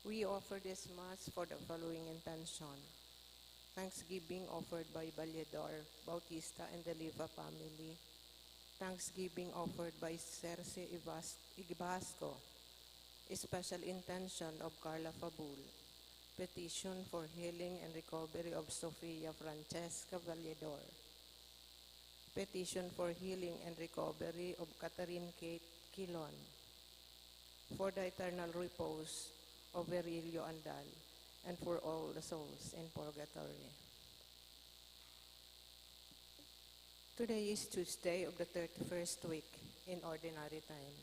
We offer this Mass for the following intention. Thanksgiving offered by Valedor, Bautista, and the Liva family. Thanksgiving offered by Cerce Ibasco. Special intention of Carla Fabul. Petition for healing and recovery of Sofia Francesca Valedor. Petition for healing and recovery of Catherine Kate Quilon. For the eternal repose of Virilio Andal, and for all the souls in purgatory. Today is Tuesday of the 31st week in Ordinary Time.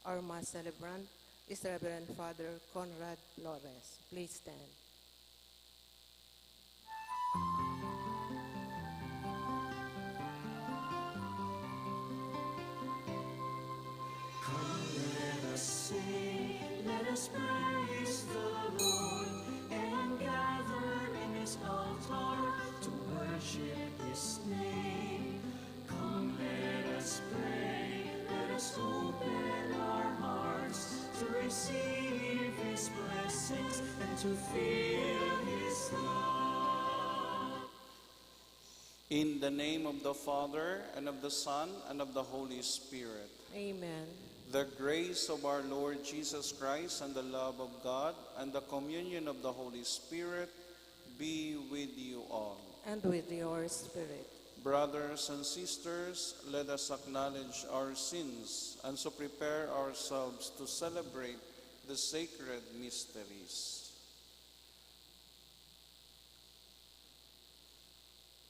Our Mass celebrant is Reverend Father Conrad Flores. Please stand. Come, let us sing, let us praise the Lord, and gather in His altar to worship His name. Come, let us pray, let us open our hearts to receive His blessings and to feel His love. In the name of the Father, and of the Son, and of the Holy Spirit. Amen. The grace of our Lord Jesus Christ, and the love of God, and the communion of the Holy Spirit be with you all. And with your spirit. Brothers and sisters, let us acknowledge our sins and so prepare ourselves to celebrate the sacred mysteries.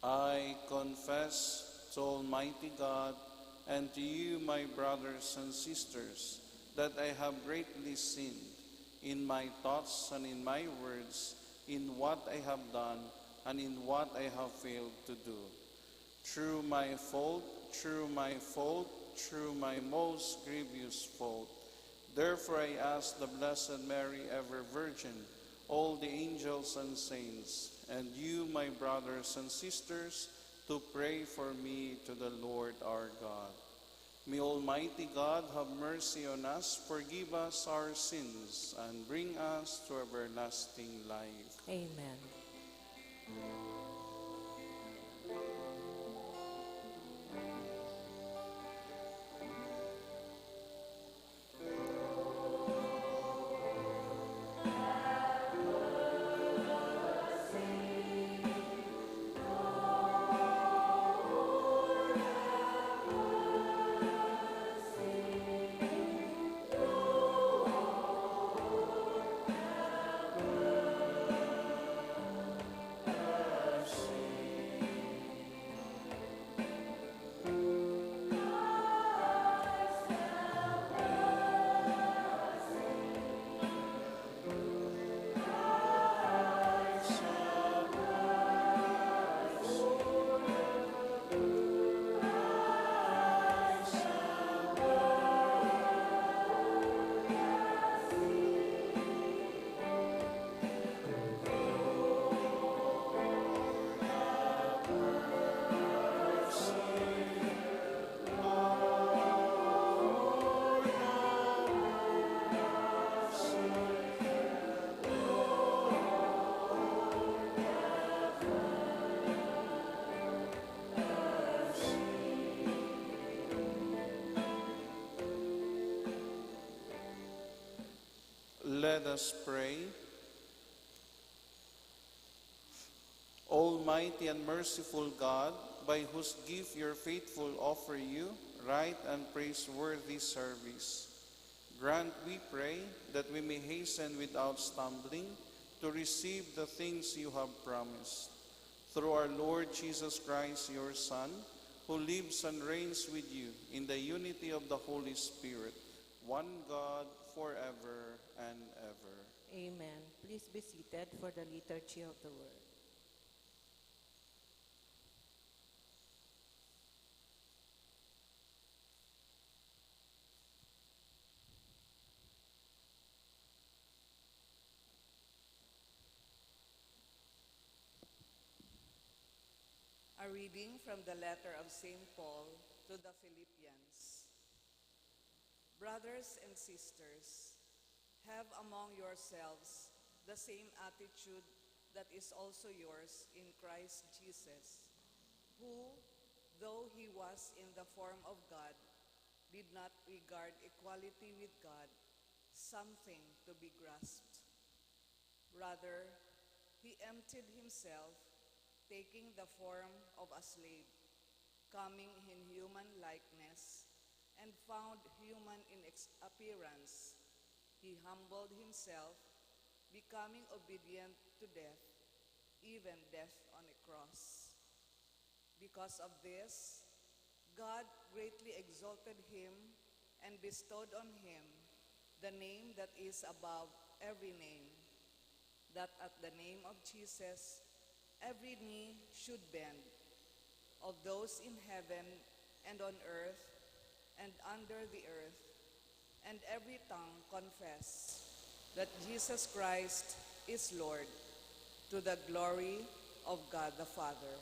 I confess to Almighty God and to you, my brothers and sisters, that I have greatly sinned in my thoughts and in my words, in what I have done and in what I have failed to do. Through my fault, through my most grievous fault. Therefore I ask the Blessed Mary, ever Virgin, all the angels and saints, and you, my brothers and sisters, to pray for me to the Lord our God. May Almighty God have mercy on us, forgive us our sins, and bring us to everlasting life. Amen. Let us pray. Almighty and merciful God, by whose gift your faithful offer you right and praiseworthy service, grant, we pray, that we may hasten without stumbling to receive the things you have promised. Through our Lord Jesus Christ, your Son, who lives and reigns with you in the unity of the Holy Spirit, one God, forever and ever. Amen. Please be seated for the liturgy of the word. A reading from the letter of St. Paul to the Philippians. Brothers and sisters, Have among yourselves the same attitude that is also yours in Christ Jesus, who, though he was in the form of God, did not regard equality with God something to be grasped. Rather, he emptied himself, taking the form of a slave, coming in human likeness, and found human in appearance. He humbled himself, becoming obedient to death, even death on a cross. Because of this, God greatly exalted him and bestowed on him the name that is above every name, that at the name of Jesus every knee should bend, of those in heaven and on earth and under the earth, and every tongue confess that Jesus Christ is Lord, to the glory of God the Father.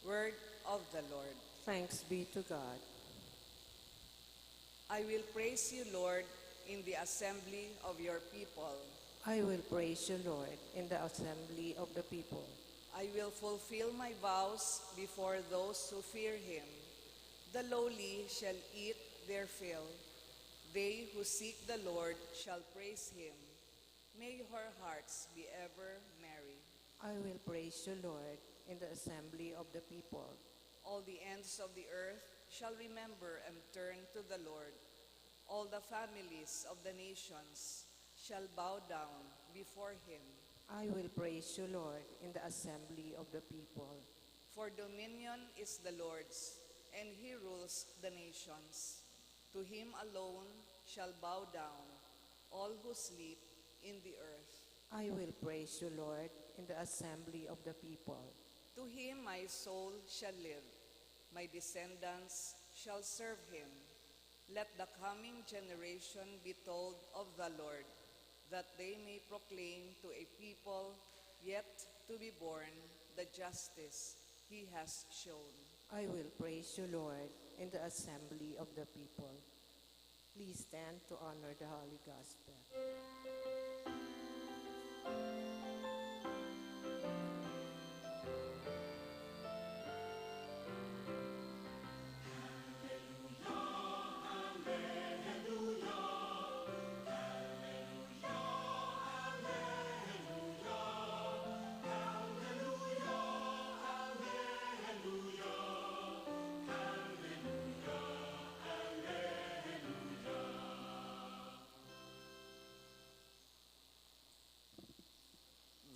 Word of the Lord. Thanks be to God. I will praise you, Lord, in the assembly of your people. I will praise you, Lord, in the assembly of the people. I will fulfill my vows before those who fear him. The lowly shall eat their fill. They who seek the Lord shall praise him. May your hearts be ever merry. I will praise you, Lord, in the assembly of the people. All the ends of the earth shall remember and turn to the Lord. All the families of the nations shall bow down before him. I will praise you, Lord, in the assembly of the people. For dominion is the Lord's, and he rules the nations. To him alone shall bow down all who sleep in the earth. I will praise you, Lord, in the assembly of the people. To him my soul shall live. My descendants shall serve him. Let the coming generation be told of the Lord, that they may proclaim to a people yet to be born the justice he has shown. I will praise you, Lord, in the assembly of the people. Please stand to honor the Holy Gospel.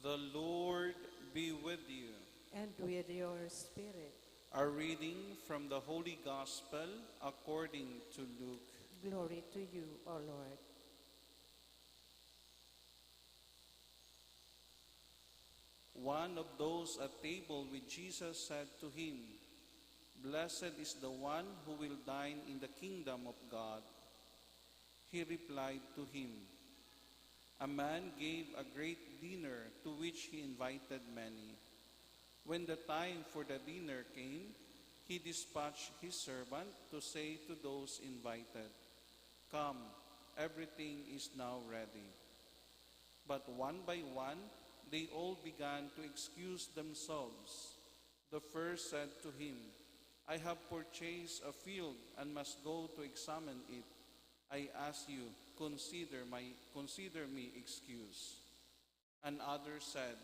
The Lord be with you. And with your spirit. A reading from the Holy Gospel according to Luke. Glory to you, O Lord. One of those at table with Jesus said to him, "Blessed is the one who will dine in the kingdom of God." He replied to him, "A man gave a great dinner to which he invited many. When the time for the dinner came, he dispatched his servant to say to those invited, 'Come, everything is now ready.' But one by one, they all began to excuse themselves. The first said to him, 'I have purchased a field and must go to examine it. I ask you, consider me excused.' Another said,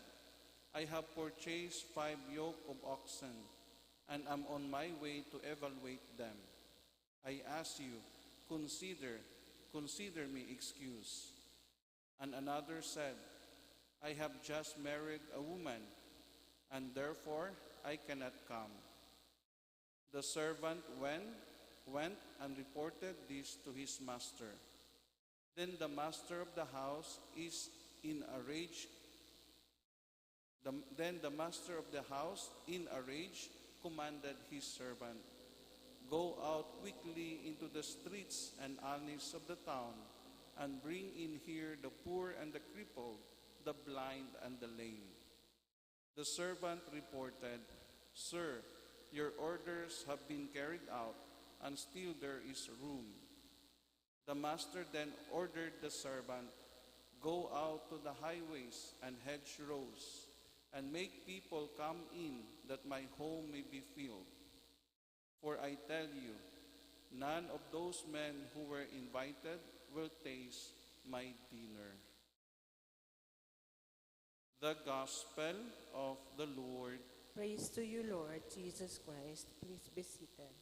'I have purchased 5 yoke of oxen and am on my way to evaluate them. I ask you, consider me excused.' And another said, 'I have just married a woman, and therefore I cannot come.' The servant went and reported this to his master. Then the master of the house in a rage, commanded his servant, 'Go out quickly into the streets and alleys of the town, and bring in here the poor and the crippled, the blind and the lame.' The servant reported, 'Sir, your orders have been carried out, and still there is room.' The master then ordered the servant, "Go out to the highways and hedgerows, and make people come in, that my home may be filled. For I tell you, none of those men who were invited will taste my dinner." The Gospel of the Lord. Praise to you, Lord Jesus Christ. Please be seated.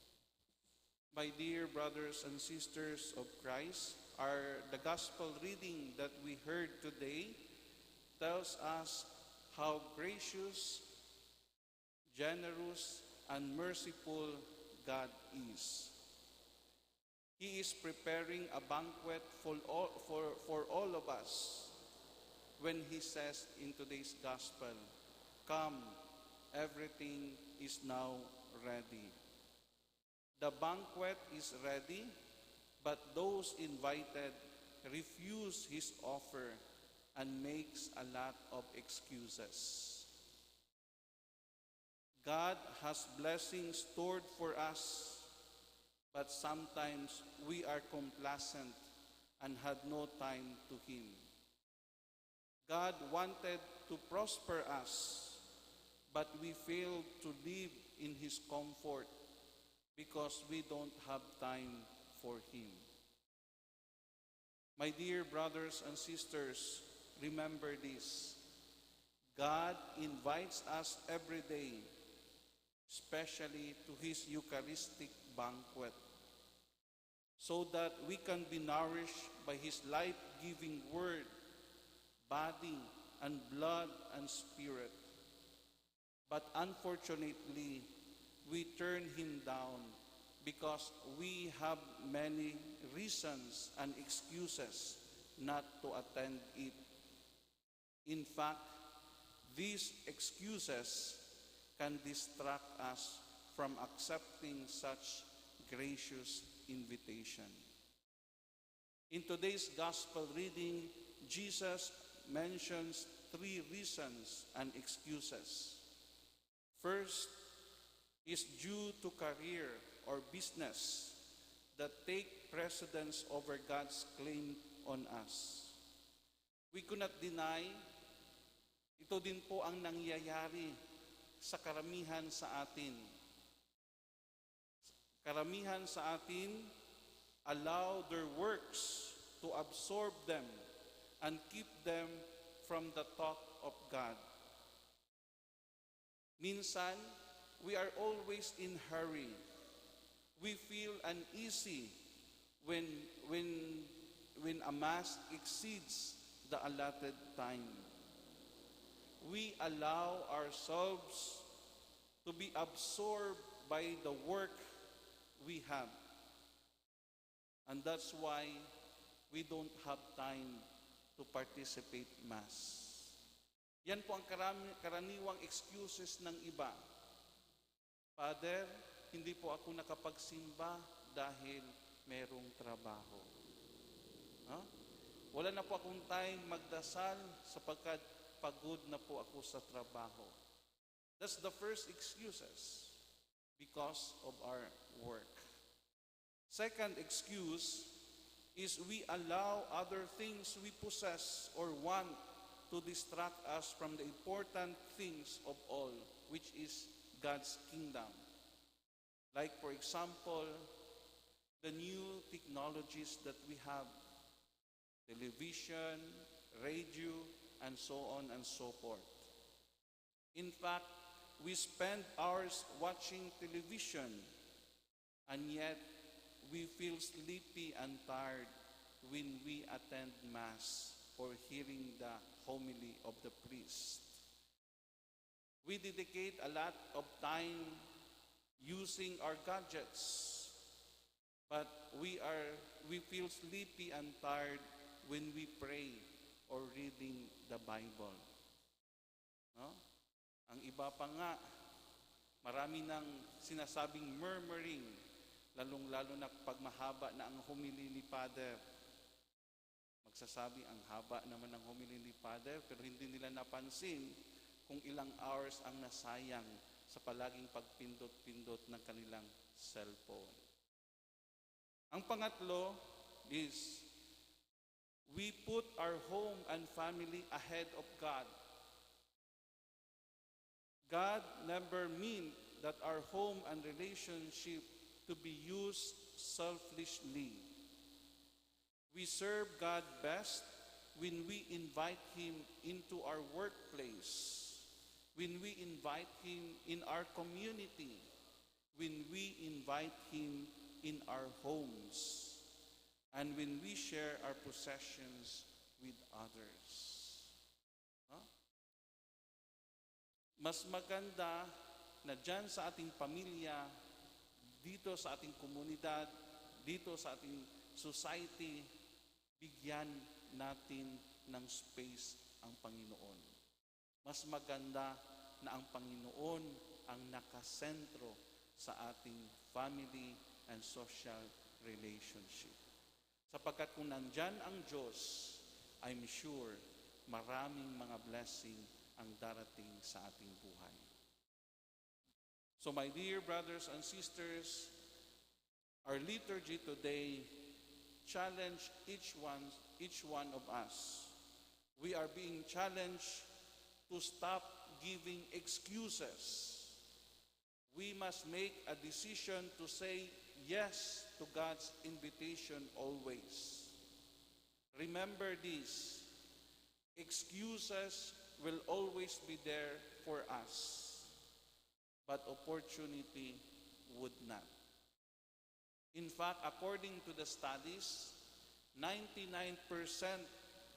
My dear brothers and sisters of Christ, the gospel reading that we heard today tells us how gracious, generous, and merciful God is. He is preparing a banquet for all of us when He says in today's gospel, "Come, everything is now ready." The banquet is ready, but those invited refuse His offer and makes a lot of excuses. God has blessings stored for us, but sometimes we are complacent and had no time to Him. God wanted to prosper us, but we failed to live in His comfort because we don't have time for Him. My dear brothers and sisters, remember this. God invites us every day, especially to His Eucharistic banquet, so that we can be nourished by His life-giving word, body, and blood and spirit. But unfortunately, we turn Him down because we have many reasons and excuses not to attend it. In fact, these excuses can distract us from accepting such gracious invitation. In today's gospel reading, Jesus mentions 3 reasons and excuses. First, is due to career or business that take precedence over God's claim on us. We cannot deny, ito din po ang nangyayari sa karamihan sa atin. Karamihan sa atin allow their works to absorb them and keep them from the thought of God. Minsan, we are always in hurry. We feel uneasy when a mass exceeds the allotted time. We allow ourselves to be absorbed by the work we have. And that's why we don't have time to participate Mass. Yan po ang karaniwang excuses ng iba. Father, hindi po ako nakapagsimba dahil merong trabaho. Wala na po akong time magdasal sapagkat pagod na po ako sa trabaho. That's the first excuses because of our work. Second excuse is we allow other things we possess or want to distract us from the important things of all, which is God's kingdom. Like, for example, the new technologies that we have, television, radio, and so on and so forth. In fact, we spend hours watching television, and yet we feel sleepy and tired when we attend Mass or hearing the homily of the priest. We dedicate a lot of time using our gadgets, but we feel sleepy and tired when we pray or reading the Bible. No? Ang iba pa nga, marami nang sinasabing murmuring, lalong-lalo na pag mahaba na ang homily ni Father. Magsasabi, ang haba naman ng homily ni Father, pero hindi nila napansin kung ilang hours ang nasayang sa palaging pagpindot-pindot ng kanilang cellphone. Ang pangatlo, is we put our home and family ahead of God. God never meant that our home and relationship to be used selfishly. We serve God best when we invite Him into our workplace, when we invite Him in our community, when we invite Him in our homes, and when we share our possessions with others. Huh? Mas maganda na dyan sa ating pamilya, dito sa ating komunidad, dito sa ating society, bigyan natin ng space ang Panginoon. Mas maganda na ang Panginoon ang nakasentro sa ating family and social relationship. Sapagkat kung nandyan ang Diyos, I'm sure maraming mga blessing ang darating sa ating buhay. So my dear brothers and sisters, our liturgy today challenge each one of us. We are being challenged to stop giving excuses. We must make a decision to say yes to God's invitation always. Remember this, excuses will always be there for us, but opportunity would not. In fact, according to the studies, 99%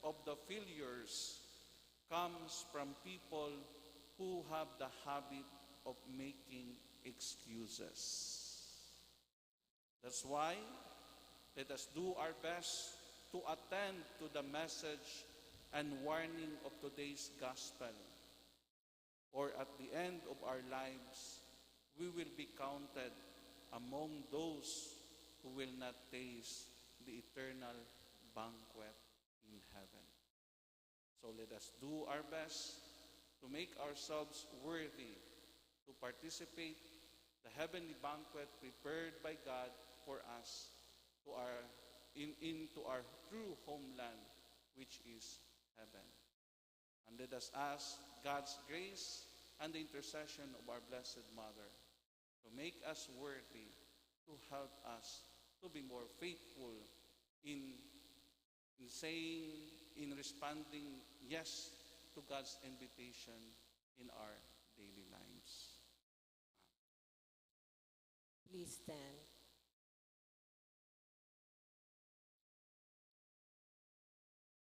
of the failures comes from people who have the habit of making excuses. That's why let us do our best to attend to the message and warning of today's gospel. Or at the end of our lives, we will be counted among those who will not taste the eternal banquet in heaven. So let us do our best to make ourselves worthy to participate the heavenly banquet prepared by God for us into our true homeland, which is heaven. And let us ask God's grace and the intercession of our Blessed Mother to make us worthy, to help us to be more faithful in responding yes to God's invitation in our daily lives. Please stand.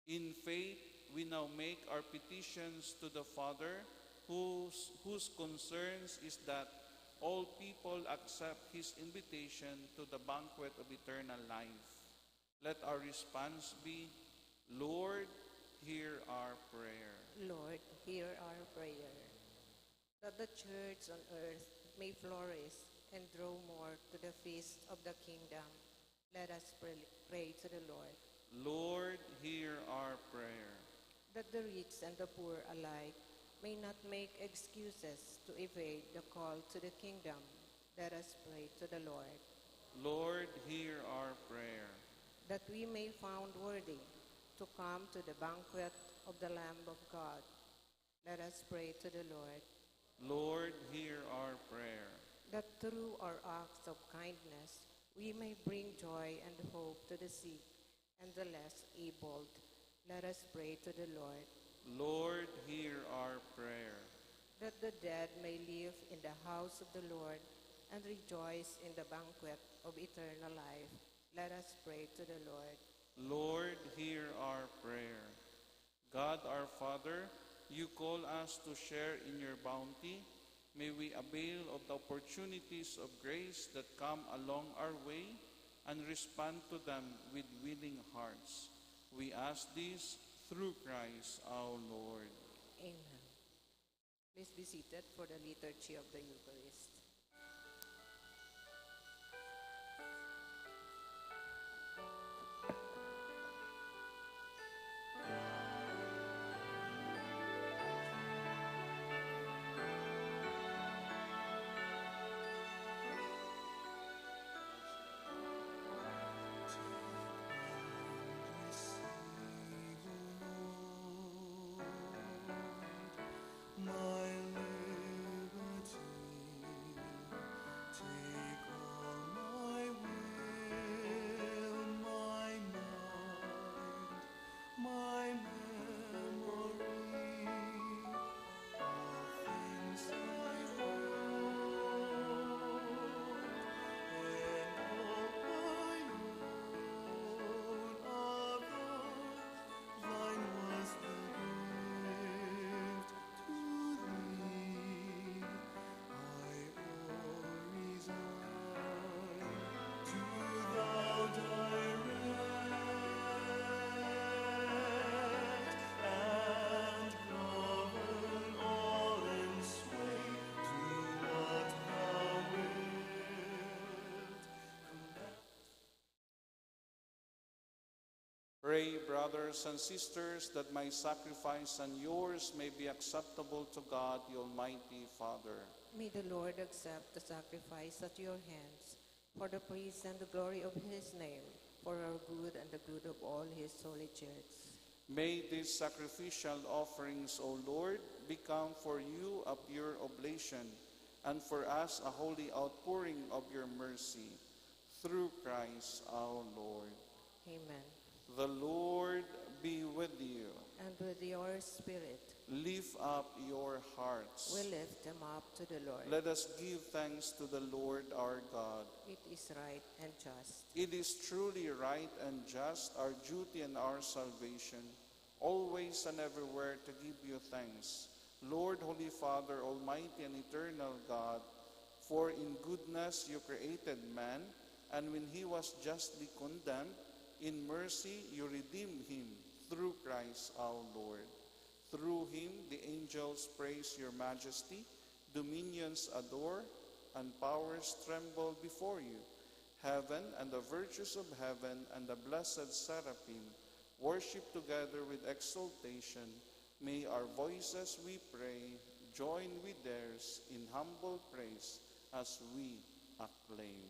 In faith, we now make our petitions to the Father, whose concerns is that all people accept His invitation to the banquet of eternal life. Let our response be, Lord, hear our prayer. Lord, hear our prayer. That the church on earth may flourish and draw more to the feast of the kingdom. Let us pray to the Lord. Lord, hear our prayer. That the rich and the poor alike may not make excuses to evade the call to the kingdom. Let us pray to the Lord. Lord, hear our prayer. That we may found worthy to come to the banquet of the Lamb of God. Let us pray to the Lord. Lord, hear our prayer. That through our acts of kindness, we may bring joy and hope to the sick and the less abled. Let us pray to the Lord. Lord, hear our prayer. That the dead may live in the house of the Lord and rejoice in the banquet of eternal life. Let us pray to the Lord. Lord, hear our prayer. God our Father, you call us to share in your bounty. May we avail of the opportunities of grace that come along our way and respond to them with willing hearts. We ask this through Christ our Lord. Amen. Please be seated for the liturgy of the Eucharist. Pray, brothers and sisters, that my sacrifice and yours may be acceptable to God, the Almighty Father. May the Lord accept the sacrifice at your hands for the praise and the glory of his name, for our good and the good of all his holy church. May these sacrificial offerings, O Lord, become for you a pure oblation, and for us a holy outpouring of your mercy. Through Christ our Lord. Amen. The Lord be with you. And with your spirit, Lift up your hearts. we lift them up to the Lord. Let us give thanks to the Lord our God. It is right and just. It is truly right and just, our duty and our salvation, always and everywhere to give you thanks, Lord, Holy Father, Almighty and eternal God, for in goodness you created man, and when he was justly condemned, in mercy you redeemed him through Christ our Lord. Through him the angels praise your majesty, dominions adore, and powers tremble before you. Heaven and the virtues of heaven and the blessed seraphim worship together with exultation. May our voices, we pray, join with theirs in humble praise as we acclaim.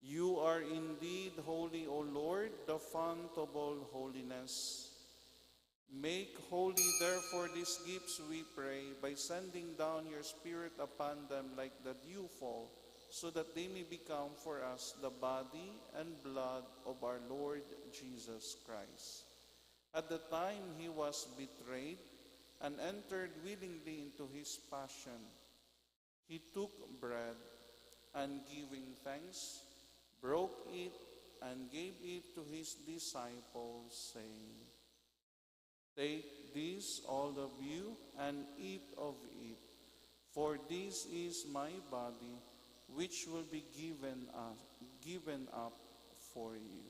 You are indeed holy, O Lord, the fount of all holiness. Make holy, therefore, these gifts, we pray, by sending down your Spirit upon them like the dewfall, so that they may become for us the body and blood of our Lord Jesus Christ. At the time he was betrayed and entered willingly into his passion, he took bread and, giving thanks, broke it and gave it to his disciples, saying, "Take this, all of you, and eat of it, for this is my body, which will be given up for you."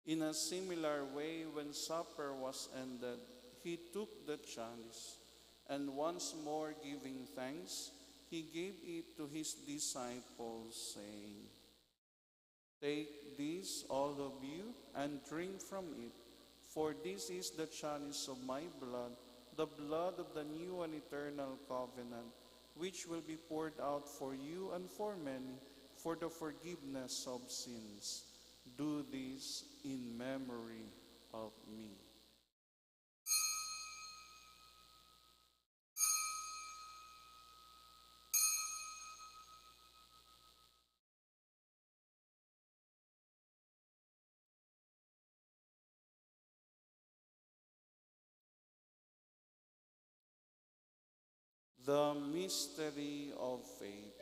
In a similar way, when supper was ended, he took the chalice, and once more giving thanks, he gave it to his disciples, saying, "Take this, all of you, and drink from it, for this is the chalice of my blood, the blood of the new and eternal covenant, which will be poured out for you and for many for the forgiveness of sins. Do this in memory of me." The mystery of faith.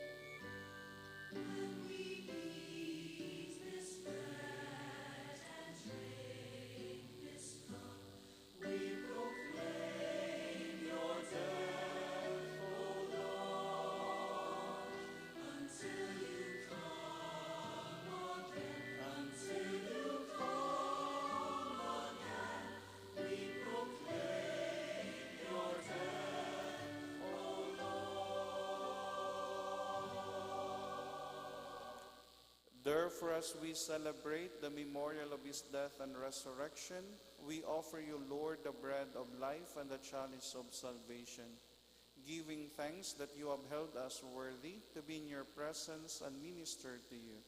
Wherefore, as we celebrate the memorial of his death and resurrection, we offer you, Lord, the bread of life and the chalice of salvation, giving thanks that you have held us worthy to be in your presence and minister to you.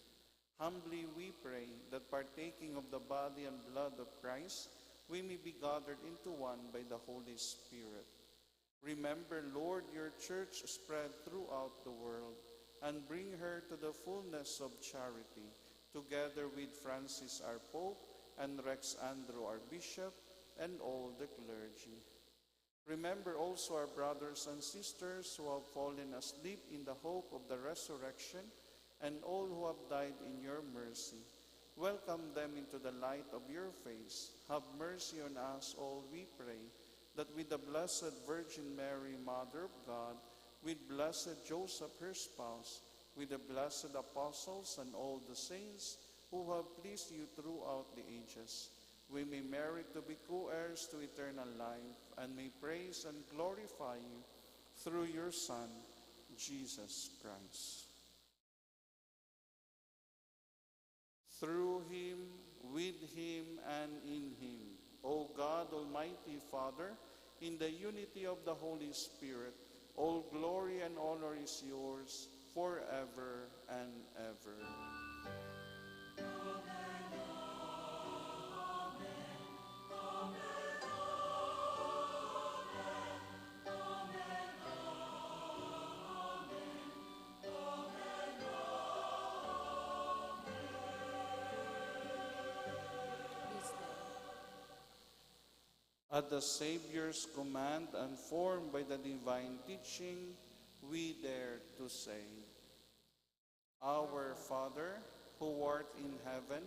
Humbly we pray that partaking of the body and blood of Christ, we may be gathered into one by the Holy Spirit. Remember, Lord, your church spread throughout the world, and bring her to the fullness of charity, together with Francis our Pope, and Rex Andrew our Bishop, and all the clergy. Remember also our brothers and sisters who have fallen asleep in the hope of the resurrection, and all who have died in your mercy. Welcome them into the light of your face. Have mercy on us all, we pray, that with the Blessed Virgin Mary, Mother of God, with blessed Joseph, her spouse, with the blessed apostles and all the saints who have pleased you throughout the ages, we may merit to be co-heirs to eternal life, and may praise and glorify you through your Son, Jesus Christ. Through him, with him, and in him, O God, Almighty Father, in the unity of the Holy Spirit, all glory and honor is yours forever and ever. At the Savior's command and formed by the divine teaching, we dare to say, Our Father, who art in heaven,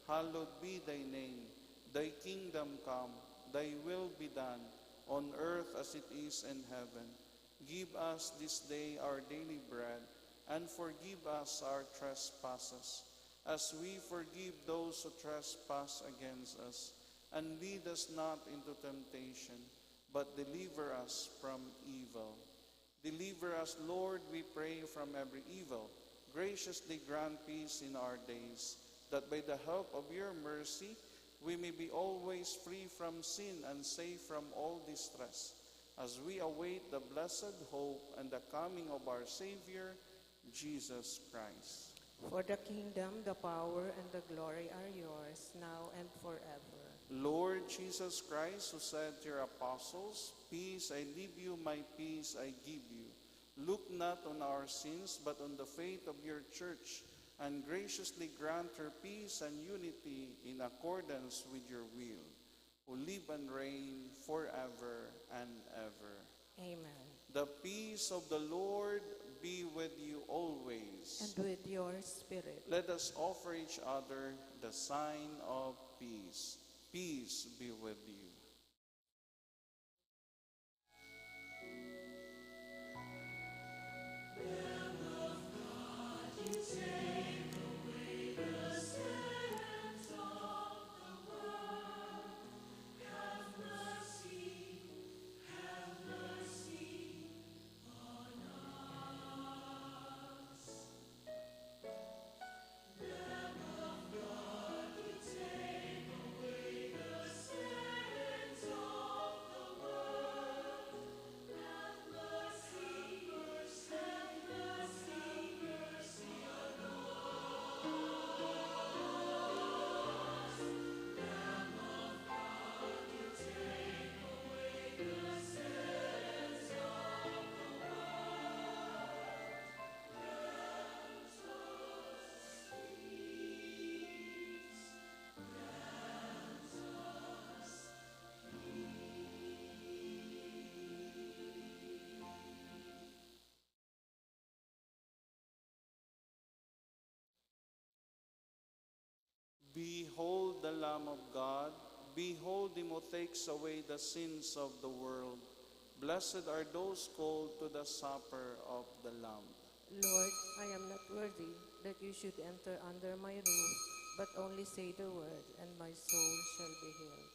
hallowed be thy name. Thy kingdom come, thy will be done, on earth as it is in heaven. Give us this day our daily bread, and forgive us our trespasses, as we forgive those who trespass against us. And lead us not into temptation, but deliver us from evil. Deliver us, Lord, we pray, from every evil. Graciously grant peace in our days, that by the help of your mercy we may be always free from sin and safe from all distress, as we await the blessed hope and the coming of our Savior, Jesus Christ. For the kingdom, the power, and the glory are yours, now and forever. Lord Jesus Christ, who said to your apostles, Peace I leave you, my peace I give you. Look not on our sins, but on the faith of your church, and graciously grant her peace and unity in accordance with your will, who live and reign forever and ever. Amen. The peace of the Lord be with you always. And with your spirit. Let us offer each other the sign of peace. Peace be with you. Behold the Lamb of God. Behold him who takes away the sins of the world. Blessed are those called to the supper of the Lamb. Lord, I am not worthy that you should enter under my roof, but only say the word, and my soul shall be healed.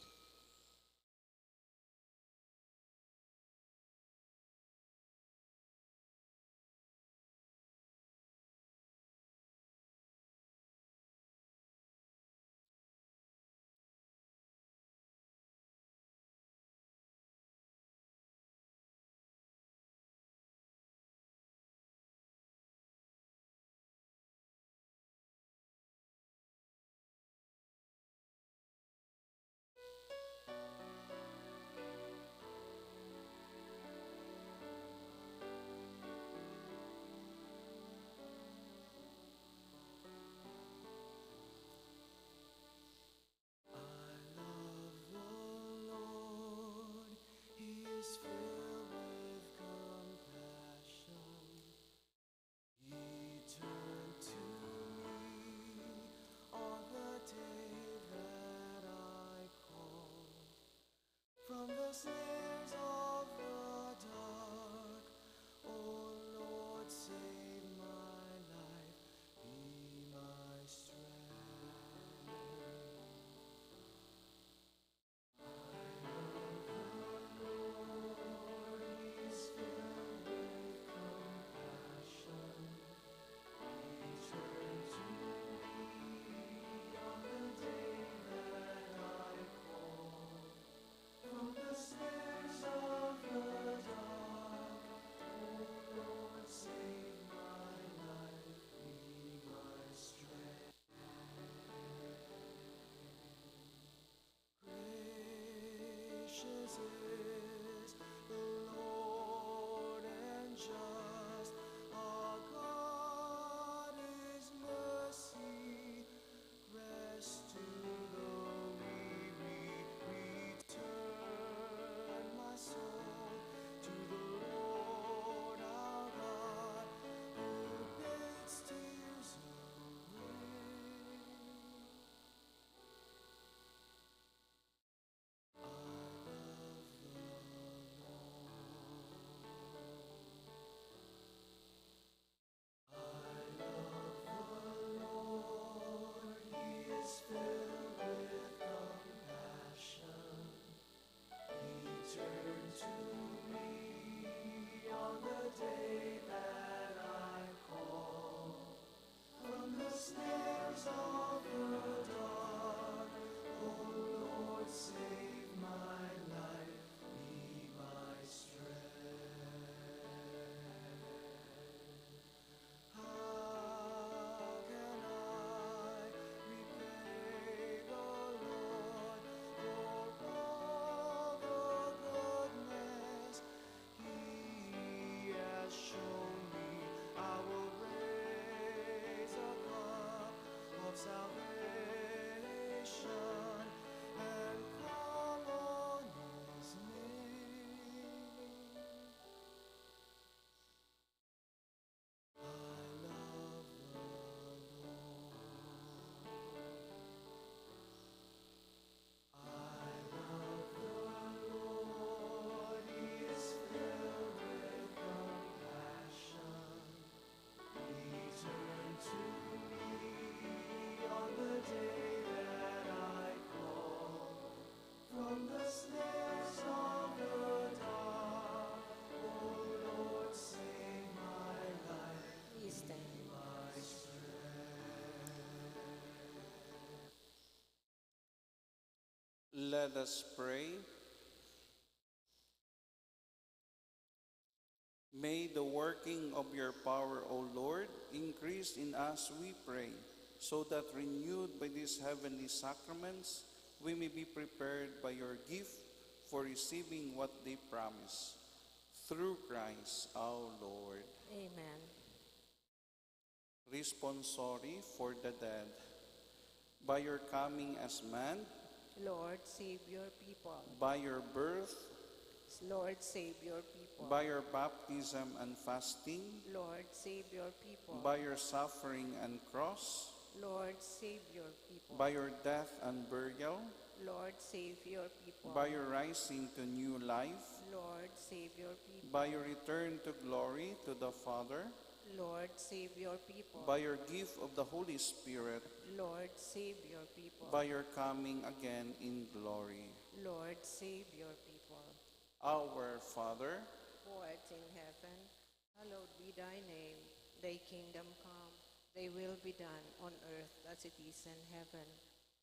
Let us pray. May the working of your power, O Lord, increase in us, we pray, so that renewed by these heavenly sacraments, we may be prepared by your gift for receiving what they promise. Through Christ our Lord. Amen. Responsory for the dead. By your coming as man, Lord, save your people. by your birth, Lord, save your people. by your baptism and fasting, Lord, save your people. by your suffering and cross, Lord, save your people. by your death and burial, Lord, save your people. by your rising to new life, Lord, save your people. by your return to glory to the Father, Lord, save your people. by your gift of the Holy Spirit, Lord, save your people. by your coming again in glory. Lord, save your people. Our Father, Who art in heaven, hallowed be thy name. Thy kingdom come, thy will be done on earth as it is in heaven.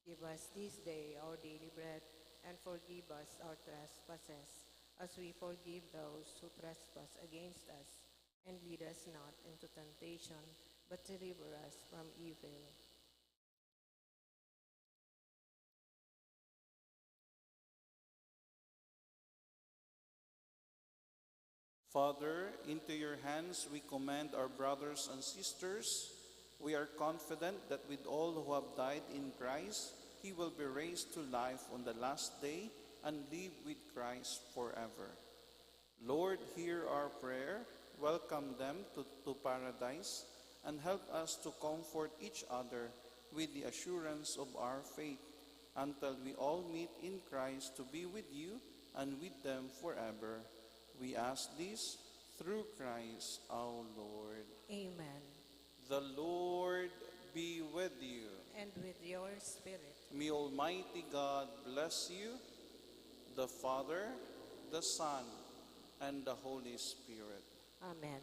Give us this day our daily bread, and forgive us our trespasses, as we forgive those who trespass against us. And lead us not into temptation, but deliver us from evil. Father, into your hands we commend our brothers and sisters. We are confident that with all who have died in Christ, he will be raised to life on the last day and live with Christ forever. Lord, hear our prayer, welcome them to paradise, and help us to comfort each other with the assurance of our faith, until we all meet in Christ to be with you and with them forever. We ask this through Christ our Lord. Amen. The Lord be with you. And with your spirit. May Almighty God bless you, the Father, the Son, and the Holy Spirit. Amen.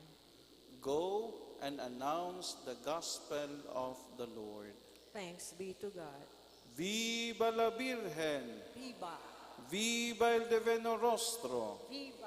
Go and announce the gospel of the Lord. Thanks be to God. Viva la Virgen! Viva! Viva el Divino Rostro! Viva!